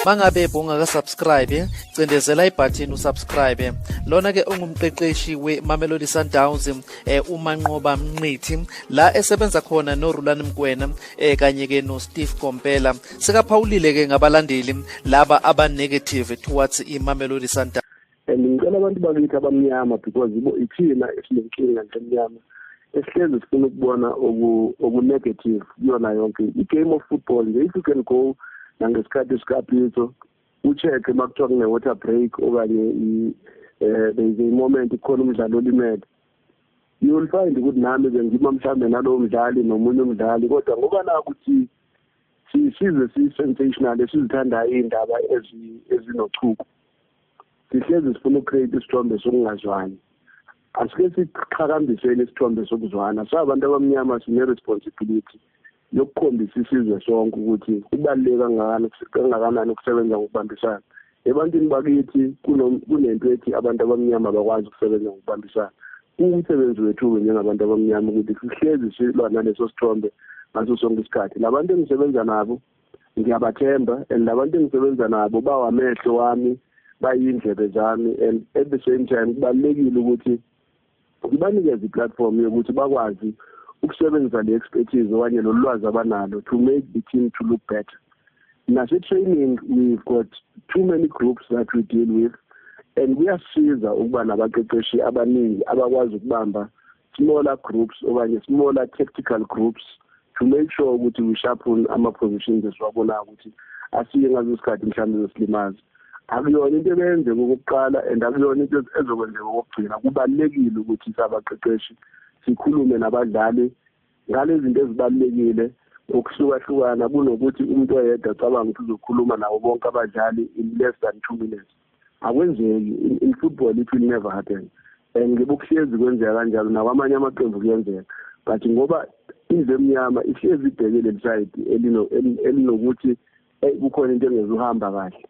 Mangabe ungaka subscribe cindezela ibutton usubscribe. Lona ke ungumqeqeshi weMamelodi Sundowns uManqoba Mngqithi la esebenza khona no Rhulani Mokwena kanye ke no Steve Kompela. Sekaphawulile ke ngabalandeli laba aba negative towards iMamelodi Sundowns. Ngicela abantu bakithi abamnyama because ithina esinenkinga ngemnyama esihlezi sifuna ukubona oku negative yona yonke i-game of football nje. If you can go nangesikhathi esikapitso ucheck makuthiwa kune water break okanye there is a moment ikhona umdlalo olimele, you will find ukuthi nami bengima mhlambe nalowo mdlali nomunye umdlali, kodwa ngoba nakuthi size si-sensational esizithandayo iy'ndaba ezinochuku sihlezi sifuna ucreate isithombe sokungazwani. Asike siqhakambiseni isithombe sokuzwana. So abantu abamnyama sine-responsibility yokukhombisa isizwe sonke ukuthi kubaluleke kangakanani ukusebenza ngokubambisana. Ebantwini bakithi kunento ethi abantu abamnyama bakwazi ukusebenza ngokubambisana. Umsebenzi wethu njengabantu abamnyama ukuthi sihlezi silwa naleso sithombe ngaso sonke isikhathi. Labantu engisebenza nabo ngiyabathemba, and labantu engisebenza nabo bawamehlo wami, bayindlebe zami, and at the same time kubalulekile ukuthi ngibanikeze i-platform yokuthi bakwazi ukusebenzisa le-expertise okanye lolwazi abanalo to make the team to look better. Nase-training we've got too many groups that we deal with, and kuyasiza ukuba nabaqeqeshi abaningi abakwazi ukubamba smaller groups okanye smaller tactical groups to make sure ukuthi we sharpen ama-positions esiwabonayo ukuthi asiye ngazo isikhathi mhlawumbe zesilimazi. Akuyona into ebenze ngokuqala and akuyona into ezokwenzeka ngokugcina. Kubalulekile ukuthi sabaqeqeshi sikhulume nabadlali ngale zinto ezibalulekile ngokuhlukahlukana kunokuthi umuntu oyedwa acabanga ukuthi uzokhuluma nabo bonke abadlali in less than 2 minutes. Akwenzeki in football, it will never happen, and ngibukuhlezi kwenzeka kanjalo nakwamanye amaqembu kuyenzeka, but ngoba indle emnyama ihlezi ibhekele leside elinokuthi kukhona into engezuhamba kahle.